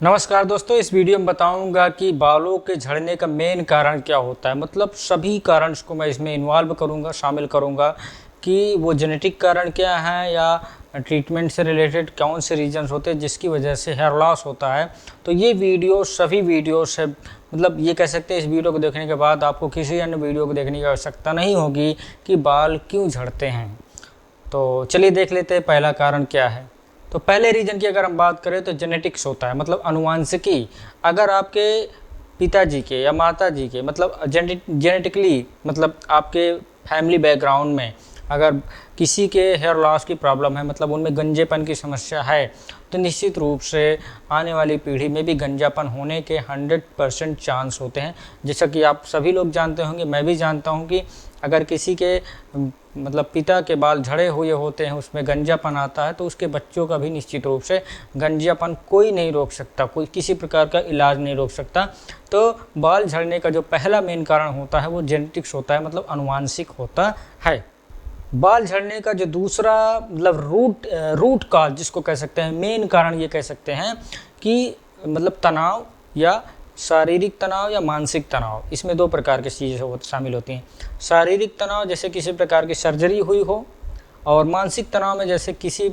नमस्कार दोस्तों, इस वीडियो में बताऊंगा कि बालों के झड़ने का मेन कारण क्या होता है। मतलब सभी कारण को मैं इसमें इन्वॉल्व करूंगा, शामिल करूंगा कि वो जेनेटिक कारण क्या है या ट्रीटमेंट से रिलेटेड कौन से रीजन्स होते हैं जिसकी वजह से हेयर लॉस होता है। तो ये वीडियो सभी वीडियो से मतलब ये कह सकते हैं इस वीडियो को देखने के बाद आपको किसी अन्य वीडियो को देखने की आवश्यकता नहीं होगी कि बाल क्यों झड़ते हैं। तो चलिए देख लेते हैं पहला कारण क्या है। तो पहले रीजन की अगर हम बात करें तो जेनेटिक्स होता है, मतलब अनुवांशिकी। अगर आपके पिताजी के या माताजी के मतलब जेनेटिकली मतलब आपके फैमिली बैकग्राउंड में अगर किसी के हेयर लॉस की प्रॉब्लम है, मतलब उनमें गंजेपन की समस्या है, तो निश्चित रूप से आने वाली पीढ़ी में भी गंजापन होने के 100% चांस होते हैं। जैसा कि आप सभी लोग जानते होंगे, मैं भी जानता हूं कि अगर किसी के मतलब पिता के बाल झड़े हुए होते हैं, उसमें गंजापन आता है, तो उसके बच्चों का भी निश्चित रूप से गंजापन कोई नहीं रोक सकता, कोई किसी प्रकार का इलाज नहीं रोक सकता। तो बाल झड़ने का जो पहला मेन कारण होता है वो जेनेटिक्स होता है, मतलब अनुवांशिक होता है। बाल झड़ने का जो दूसरा मतलब रूट कॉज जिसको कह सकते हैं, मेन कारण ये कह सकते हैं कि मतलब तनाव या शारीरिक तनाव या मानसिक तनाव। इसमें दो प्रकार की चीज़ें शामिल होती हैं। शारीरिक तनाव जैसे किसी प्रकार की सर्जरी हुई हो, और मानसिक तनाव में जैसे किसी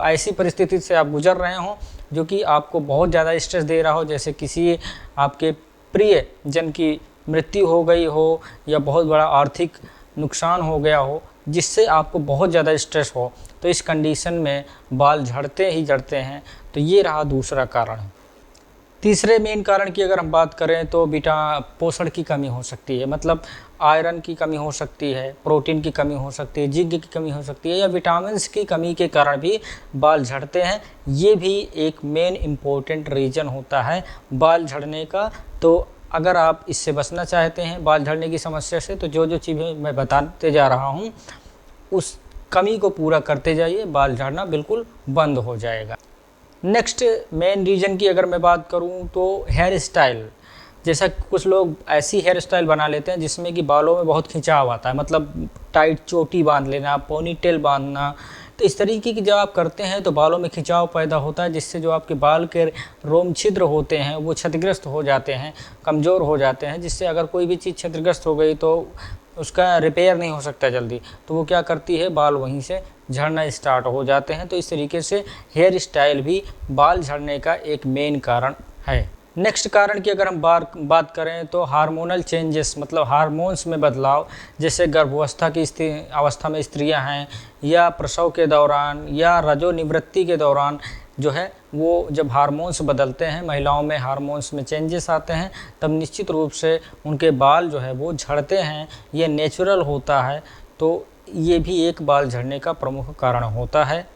ऐसी परिस्थिति से आप गुजर रहे हों जो कि आपको बहुत ज़्यादा स्ट्रेस दे रहा हो, जैसे किसी आपके प्रिय जन की मृत्यु हो गई हो या बहुत बड़ा आर्थिक नुकसान हो गया हो जिससे आपको बहुत ज़्यादा स्ट्रेस हो, तो इस कंडीशन में बाल झड़ते ही झड़ते हैं। तो ये रहा दूसरा कारण। तीसरे मेन कारण की अगर हम बात करें तो पोषण की कमी हो सकती है, मतलब आयरन की कमी हो सकती है, प्रोटीन की कमी हो सकती है, जिंक की कमी हो सकती है, या विटामिन्स की कमी के कारण भी बाल झड़ते हैं। ये भी एक मेन इम्पोर्टेंट रीज़न होता है बाल झड़ने का। तो अगर आप इससे बचना चाहते हैं बाल झड़ने की समस्या से, तो जो जो चीज़ें मैं बताते जा रहा हूँ उस कमी को पूरा करते जाइए, बाल झड़ना बिल्कुल बंद हो जाएगा। नेक्स्ट मेन रीजन की अगर मैं बात करूं तो हेयर स्टाइल। जैसा कुछ लोग ऐसी हेयर स्टाइल बना लेते हैं जिसमें कि बालों में बहुत खिंचाव आता है, मतलब टाइट चोटी बांध लेना, पोनी टेल बांधना। तो इस तरीके की जब आप करते हैं तो बालों में खिंचाव पैदा होता है, जिससे जो आपके बाल के रोम छिद्र होते हैं वो क्षतिग्रस्त हो जाते हैं, कमज़ोर हो जाते हैं, जिससे अगर कोई भी चीज़ क्षतिग्रस्त हो गई तो उसका रिपेयर नहीं हो सकता जल्दी, तो वो क्या करती है, बाल वहीं से झड़ना स्टार्ट हो जाते हैं। तो इस तरीके से हेयर स्टाइल भी बाल झड़ने का एक मेन कारण है। नेक्स्ट कारण की अगर हम बात करें तो हार्मोनल चेंजेस, मतलब हार्मोन्स में बदलाव। जैसे गर्भावस्था की अवस्था में स्त्रियां हैं, या प्रसव के दौरान, या रजोनिवृत्ति के दौरान जो है वो जब हार्मोन्स बदलते हैं, महिलाओं में हार्मोन्स में चेंजेस आते हैं, तब निश्चित रूप से उनके बाल जो है वो झड़ते हैं। ये नेचुरल होता है, तो ये भी एक बाल झड़ने का प्रमुख कारण होता है।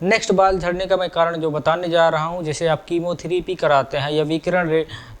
नेक्स्ट बाल झड़ने का मैं कारण जो बताने जा रहा हूँ, जैसे आप कीमोथेरेपी कराते हैं या विकिरण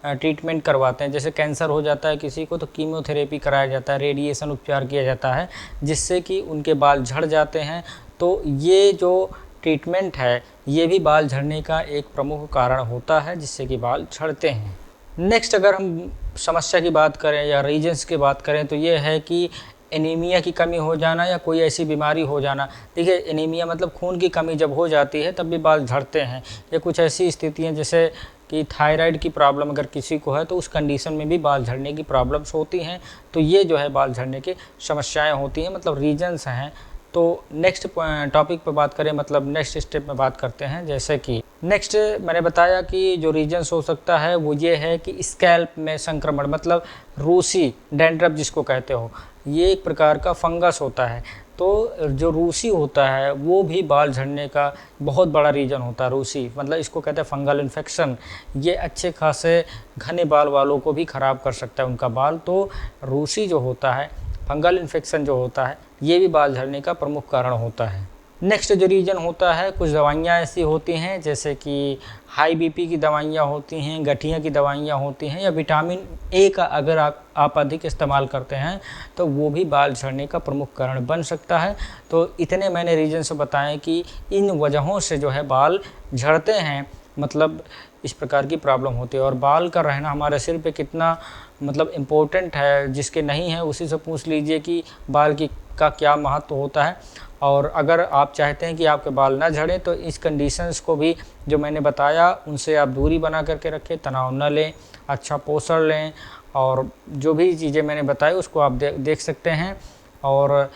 ट्रीटमेंट करवाते हैं, जैसे कैंसर हो जाता है किसी को तो कीमोथेरेपी कराया जाता है, रेडिएशन उपचार किया जाता है, जिससे कि उनके बाल झड़ जाते हैं। तो ये जो ट्रीटमेंट है ये भी बाल झड़ने का एक प्रमुख कारण होता है, जिससे कि बाल झड़ते हैं। नेक्स्ट अगर हम समस्या की बात करें या रीजन्स की बात करें तो ये है कि एनीमिया की कमी हो जाना या कोई ऐसी बीमारी हो जाना। देखिए, एनीमिया मतलब खून की कमी जब हो जाती है तब भी बाल झड़ते हैं। या कुछ ऐसी स्थितियाँ जैसे कि थायराइड की प्रॉब्लम अगर किसी को है तो उस कंडीशन में भी बाल झड़ने की प्रॉब्लम्स होती हैं। तो ये जो है बाल झड़ने की समस्याएं होती हैं, मतलब रीजन्स हैं। तो नेक्स्ट टॉपिक पर बात करें, मतलब नेक्स्ट स्टेप में बात करते हैं। जैसे कि नेक्स्ट मैंने बताया कि जो रीजन्स हो सकता है वो ये है कि स्कैल्प में संक्रमण, मतलब रूसी डैंड्रफ जिसको कहते हो, ये एक प्रकार का फंगस होता है। तो जो रूसी होता है वो भी बाल झड़ने का बहुत बड़ा रीज़न होता है। रूसी मतलब इसको कहते हैं फंगल इन्फेक्शन। ये अच्छे खासे घने बाल वालों को भी ख़राब कर सकता है उनका बाल। तो रूसी जो होता है, फंगल इन्फेक्शन जो होता है, ये भी बाल झड़ने का प्रमुख कारण होता है। नेक्स्ट जो रीजन होता है, कुछ दवाइयाँ ऐसी होती हैं जैसे कि हाई बीपी की दवाइयाँ होती हैं, गठिया की दवाइयाँ होती हैं, या विटामिन ए का अगर आप अधिक इस्तेमाल करते हैं तो वो भी बाल झड़ने का प्रमुख कारण बन सकता है। तो इतने मैंने रीजन्स बताएं कि इन वजहों से जो है बाल झड़ते हैं, मतलब इस प्रकार की प्रॉब्लम होती है। और बाल का रहना हमारे सिर पे कितना मतलब इम्पोर्टेंट है, जिसके नहीं है उसी से पूछ लीजिए कि बाल की का क्या महत्व होता है। और अगर आप चाहते हैं कि आपके बाल ना झड़ें तो इस कंडीशंस को भी जो मैंने बताया उनसे आप दूरी बना करके रखें, तनाव न लें, अच्छा पोषण लें, और जो भी चीज़ें मैंने बताई उसको आप देख सकते हैं। और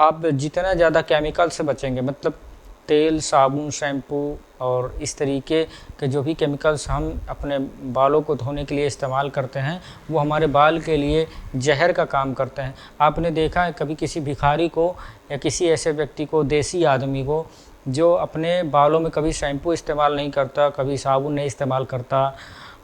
आप जितना ज़्यादा केमिकल से बचेंगे, मतलब तेल, साबुन, शैम्पू और इस तरीके के जो भी केमिकल्स हम अपने बालों को धोने के लिए इस्तेमाल करते हैं वो हमारे बाल के लिए जहर का काम करते हैं। आपने देखा है कभी किसी भिखारी को या किसी ऐसे व्यक्ति को, देसी आदमी को, जो अपने बालों में कभी शैम्पू इस्तेमाल नहीं करता, कभी साबुन नहीं इस्तेमाल करता,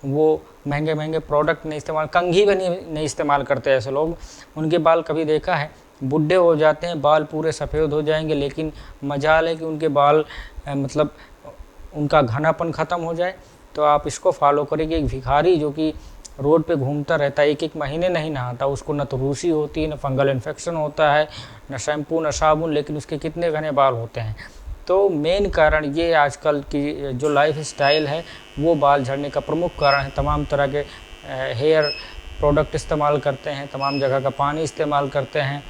वो महंगे महंगे प्रोडक्ट नहीं इस्तेमाल, कंघी भी नहीं इस्तेमाल करते ऐसे लोग, उनके बाल कभी देखा है बूढ़े हो जाते हैं, बाल पूरे सफ़ेद हो जाएंगे, लेकिन मजाल है कि उनके बाल मतलब उनका घनापन ख़त्म हो जाए। तो आप इसको फॉलो करेंगे। एक भिखारी जो कि रोड पे घूमता रहता है, एक महीने नहीं नहाता, उसको न तो रूसी होती है, न फंगल इन्फेक्शन होता है, न शैम्पू न साबुन, लेकिन उसके कितने घने बाल होते हैं। तो मेन कारण ये आजकल की जो लाइफ स्टाइल है वो बाल झड़ने का प्रमुख कारण है। तमाम तरह के हेयर प्रोडक्ट इस्तेमाल करते हैं, तमाम जगह का पानी इस्तेमाल करते हैं,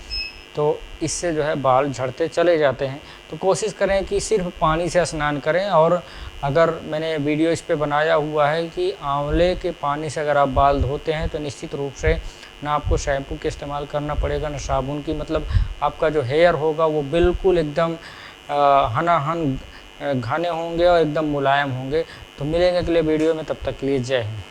तो इससे जो है बाल झड़ते चले जाते हैं। तो कोशिश करें कि सिर्फ पानी से स्नान करें। और अगर मैंने वीडियो इस पे बनाया हुआ है कि आंवले के पानी से अगर आप बाल धोते हैं तो निश्चित रूप से ना आपको शैम्पू के इस्तेमाल करना पड़ेगा, ना साबुन की, मतलब आपका जो हेयर होगा वो बिल्कुल एकदम हनाहन घने होंगे और एकदम मुलायम होंगे। तो मिलेंगे अगले वीडियो में, तब तक के लिए जय हिंद।